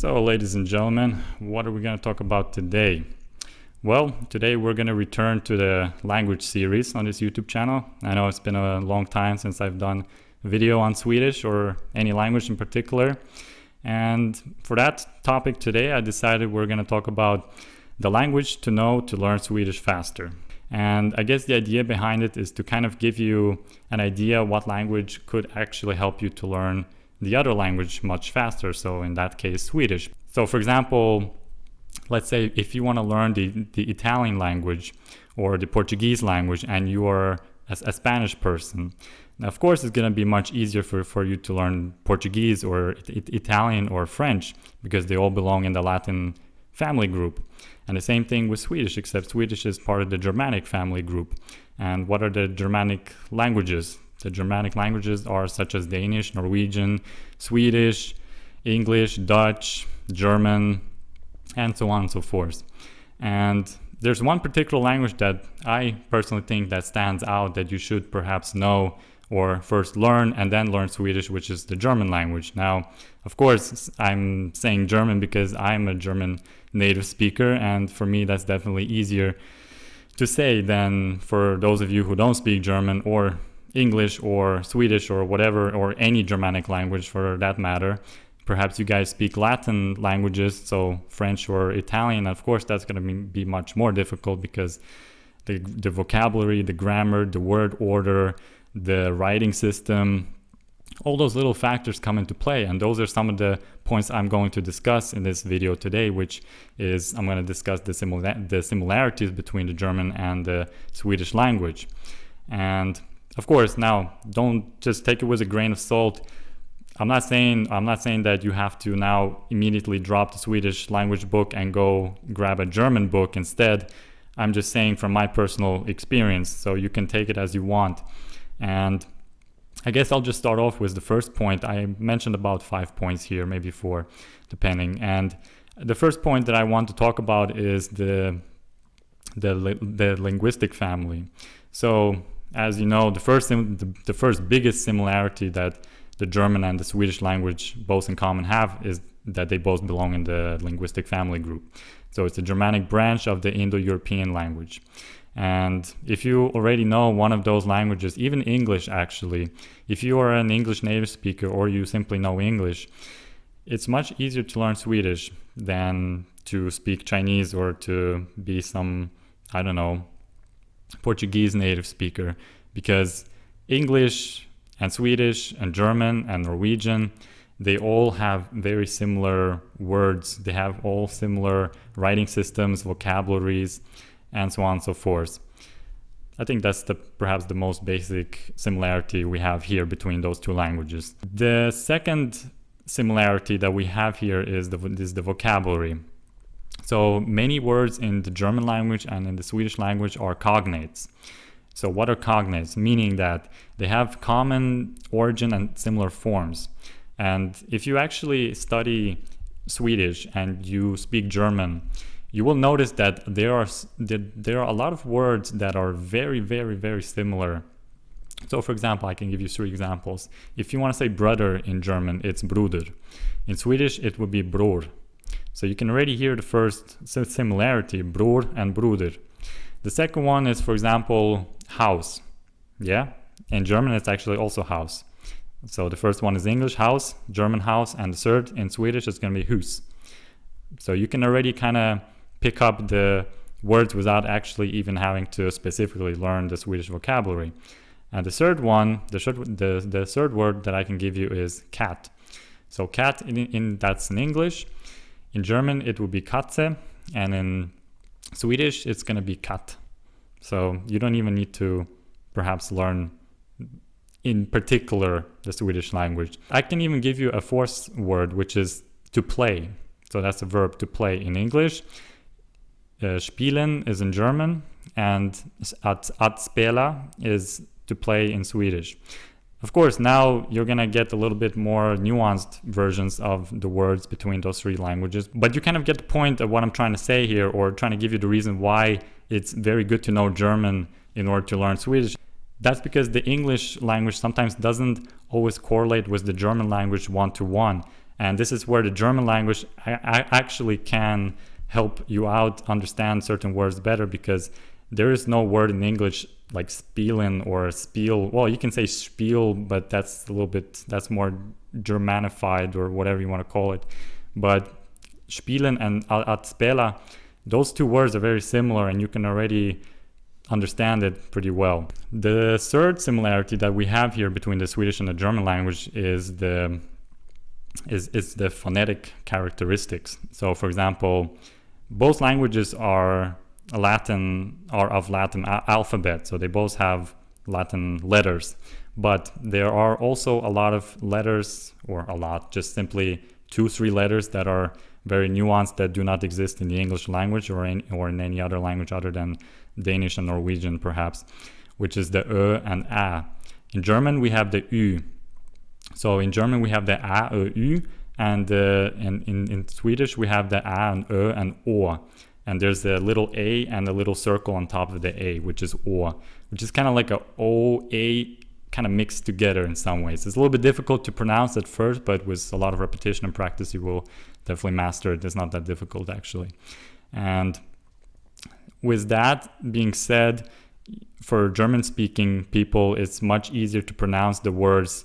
So, ladies and gentlemen, what are we going to talk about today? Well, today we're going to return to the language series on this YouTube channel. I know it's been a long time since I've done a video on Swedish or any language in particular. And for that topic today, I decided we're going to talk about the language to know to learn Swedish faster. And I guess the idea behind it is to kind of give you an idea what language could actually help you to learn the other language much faster. So in that case, Swedish. So for example, let's say if you want to learn the Italian language or the Portuguese language and you are a Spanish person, now of course it's going to be much easier for you to learn Portuguese or Italian or French because they all belong in the Latin family group. And the same thing with Swedish, except Swedish is part of the Germanic family group. And what are the Germanic languages? The Germanic languages are such as Danish, Norwegian, Swedish, English, Dutch, German, and so on and so forth. And there's one particular language that I personally think that stands out that you should perhaps know or first learn and then learn Swedish, which is the German language. Now, of course, I'm saying German because I'm a German native speaker, and for me that's definitely easier to say than for those of you who don't speak German or English or Swedish or whatever, or any Germanic language for that matter. Perhaps you guys speak Latin languages, so French or Italian. Of course, that's going to be much more difficult because the vocabulary, the grammar, the word order, the writing system, all those little factors come into play. And those are some of the points I'm going to discuss in this video today, which is I'm going to discuss the similarities between the German and the Swedish language. And of course, now don't just take it with a grain of salt. I'm not saying that you have to now immediately drop the Swedish language book and go grab a German book instead. I'm just saying from my personal experience, so you can take it as you want. And I guess I'll just start off with the first point. I mentioned about 5 points here, maybe 4, depending. And the first point that I want to talk about is the linguistic family. So, as you know, the first biggest similarity that the German and the Swedish language both in common have is that they both belong in the linguistic family group. So it's a Germanic branch of the Indo-European language. And if you already know one of those languages, even English actually, if you are an English native speaker or you simply know English, it's much easier to learn Swedish than to speak Chinese or to be some, I don't know, Portuguese native speaker, because English and Swedish and German and Norwegian, they all have very similar words. They have all similar writing systems, vocabularies, and so on and so forth. I think that's perhaps the most basic similarity we have here between those two languages. The second similarity that we have here is the vocabulary. So many words in the German language and in the Swedish language are cognates. So what are cognates? Meaning that they have common origin and similar forms. And if you actually study Swedish and you speak German, you will notice that there are a lot of words that are very, very, very similar. So for example, I can give you 3 examples. If you want to say brother in German, it's bruder. In Swedish, it would be bror. So you can already hear the first similarity, bror and bruder. The second one is, for example, house. Yeah, in German it's actually also house. So the first one is English house, German house, and the third in Swedish is going to be hus. So you can already kind of pick up the words without actually even having to specifically learn the Swedish vocabulary. And the third one, the third word that I can give you is cat. So cat that's in English. In German, it would be Katze, and in Swedish, it's going to be katt. So you don't even need to perhaps learn in particular the Swedish language. I can even give you a 4th word, which is to play. So that's a verb, to play in English. Spielen is in German, and att spela is to play in Swedish. Of course, now you're going to get a little bit more nuanced versions of the words between those 3 languages. But you kind of get the point of what I'm trying to say here, or trying to give you the reason why it's very good to know German in order to learn Swedish. That's because the English language sometimes doesn't always correlate with the German language 1-to-1. And this is where the German language actually can help you out understand certain words better, because there is no word in English like spielen or spiel. Well, you can say spiel, but that's a little bit, that's more Germanified or whatever you want to call it. But spielen and att spela, those two words are very similar, and you can already understand it pretty well. The third similarity that we have here between the Swedish and the German language is the phonetic characteristics. So for example, both languages are of Latin alphabet, so they both have Latin letters, but there are also a lot of letters, or a lot, just simply 2-3 letters that are very nuanced, that do not exist in the English language or in any other language other than Danish and Norwegian perhaps, which is the Ö and A. In German we have the Ü. So in German we have the A, Ö, Ü, and in Swedish we have the A and Ö and Å. And there's a little A and a little circle on top of the A, which is Å, which is kind of like a O, A kind of mixed together in some ways. It's a little bit difficult to pronounce at first, but with a lot of repetition and practice, you will definitely master it. It's not that difficult actually. And with that being said, for German-speaking people, it's much easier to pronounce the words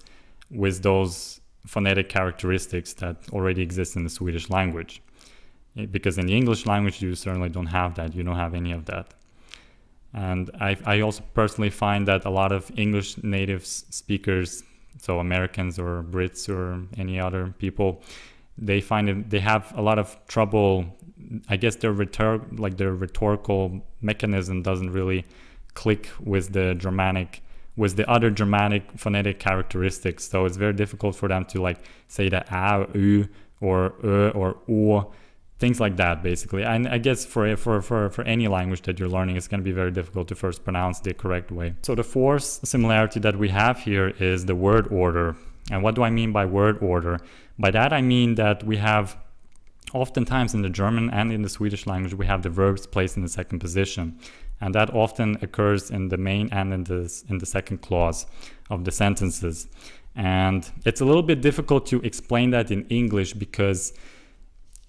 with those phonetic characteristics that already exist in the Swedish language. Because in the English language, you certainly don't have that. You don't have any of that. And I also personally find that a lot of English native speakers, so Americans or Brits or any other people, they find it, they have a lot of trouble. I guess their rhetorical mechanism doesn't really click with the other Germanic phonetic characteristics. So it's very difficult for them to like say the A, U, or Ö, or O, things like that, basically. And I guess for any language that you're learning, it's going to be very difficult to first pronounce the correct way. So the fourth similarity that we have here is the word order. And what do I mean by word order? By that I mean that we have, oftentimes in the German and in the Swedish language, we have the verbs placed in the second position. And that often occurs in the main and in the second clause of the sentences. And it's a little bit difficult to explain that in English, because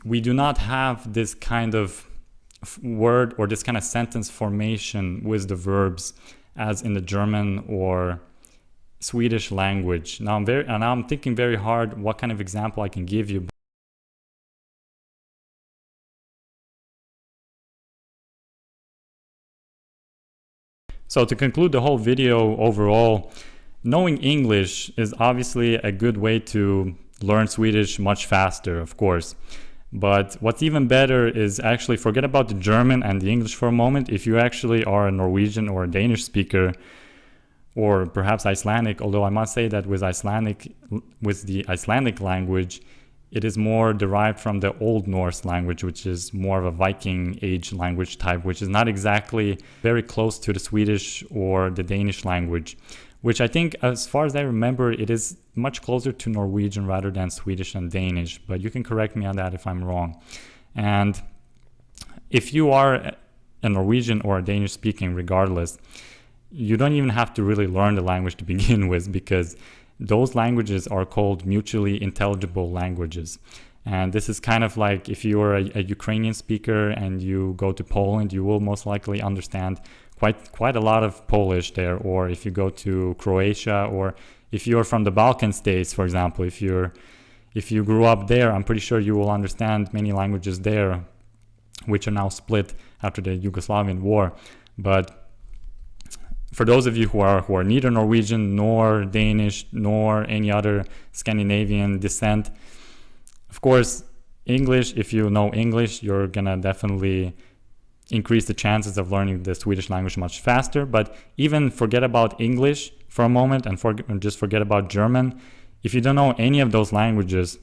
we do not have this kind of word or this kind of sentence formation with the verbs as in the German or Swedish language. Now I'm thinking very hard what kind of example I can give you. So to conclude the whole video overall, knowing English is obviously a good way to learn Swedish much faster, of course. But what's even better is actually forget about the German and the English for a moment. If you actually are a Norwegian or a Danish speaker, or perhaps Icelandic, although I must say that with the Icelandic language, it is more derived from the Old Norse language, which is more of a Viking Age language type, which is not exactly very close to the Swedish or the Danish language, which I think, as far as I remember, it is much closer to Norwegian rather than Swedish and Danish, but you can correct me on that if I'm wrong. And if you are a Norwegian or a Danish speaking, regardless, you don't even have to really learn the language to begin with, because those languages are called mutually intelligible languages. And this is kind of like if you're a Ukrainian speaker and you go to Poland, you will most likely understand quite a lot of Polish there. Or if you go to Croatia, or if you're from the Balkan states, for example, if you grew up there, I'm pretty sure you will understand many languages there, which are now split after the Yugoslavian war. But for those of you who are neither Norwegian nor Danish nor any other Scandinavian descent, of course, English, if you know English, you're gonna definitely increase the chances of learning the Swedish language much faster. But even forget about English for a moment and just forget about German. If you don't know any of those languages,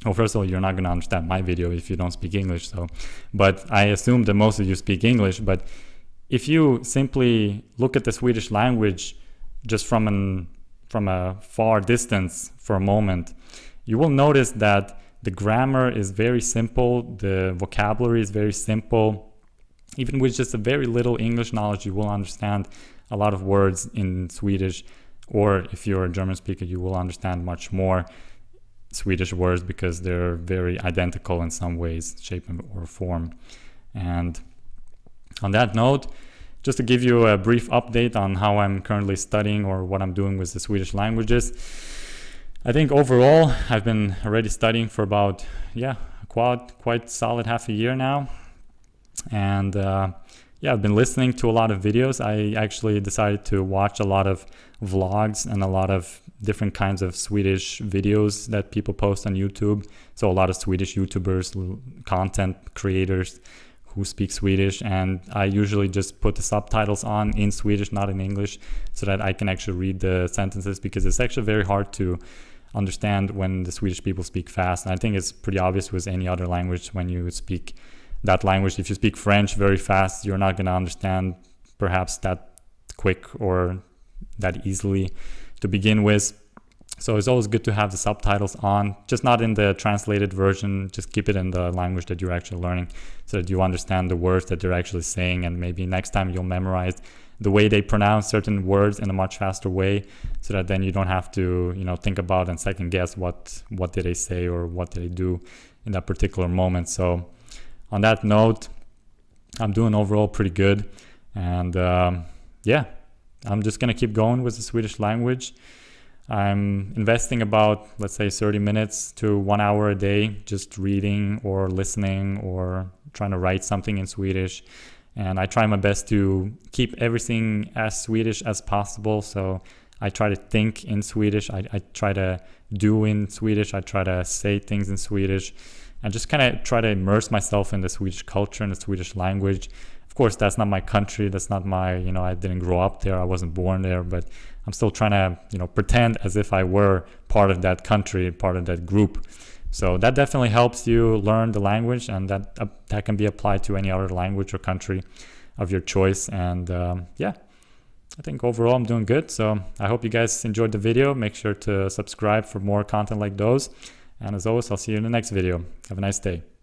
well, first of all, you're not going to understand my video if you don't speak English. But I assume that most of you speak English. But if you simply look at the Swedish language just from a far distance for a moment, you will notice that the grammar is very simple, the vocabulary is very simple. Even with just a very little English knowledge, you will understand a lot of words in Swedish, or if you're a German speaker, you will understand much more. Swedish words because they're very identical in some ways, shape or form. And on that note, just to give you a brief update on how I'm currently studying or what I'm doing with the Swedish languages. I think overall, I've been already studying for about, quite solid half a year now. And I've been listening to a lot of videos. I actually decided to watch a lot of vlogs and a lot of different kinds of Swedish videos that people post on YouTube. So a lot of Swedish YouTubers, content creators who speak Swedish, and I usually just put the subtitles on in Swedish, not in English, so that I can actually read the sentences, because it's actually very hard to understand when the Swedish people speak fast. And I think it's pretty obvious with any other language when you speak that language. If you speak French very fast, you're not going to understand perhaps that quick or that easily to begin with. So it's always good to have the subtitles on, just not in the translated version. Just keep it in the language that you're actually learning, so that you understand the words that they're actually saying, and maybe next time you'll memorize the way they pronounce certain words in a much faster way, so that then you don't have to, think about and second guess what did they say or what did they do in that particular moment. So on that note, I'm doing overall pretty good, and I'm just gonna keep going with the Swedish language. I'm investing about, let's say, 30 minutes to 1 hour a day, just reading or listening or trying to write something in Swedish. And I try my best to keep everything as Swedish as possible. So I try to think in Swedish. I try to do in Swedish. I try to say things in Swedish. And just kind of try to immerse myself in the Swedish culture and the Swedish language. Of course, that's not my country. That's not my, I didn't grow up there. I wasn't born there. But I'm still trying to, pretend as if I were part of that country, part of that group. So that definitely helps you learn the language, and that can be applied to any other language or country of your choice. And I think overall I'm doing good. So I hope you guys enjoyed the video. Make sure to subscribe for more content like those. And as always, I'll see you in the next video. Have a nice day.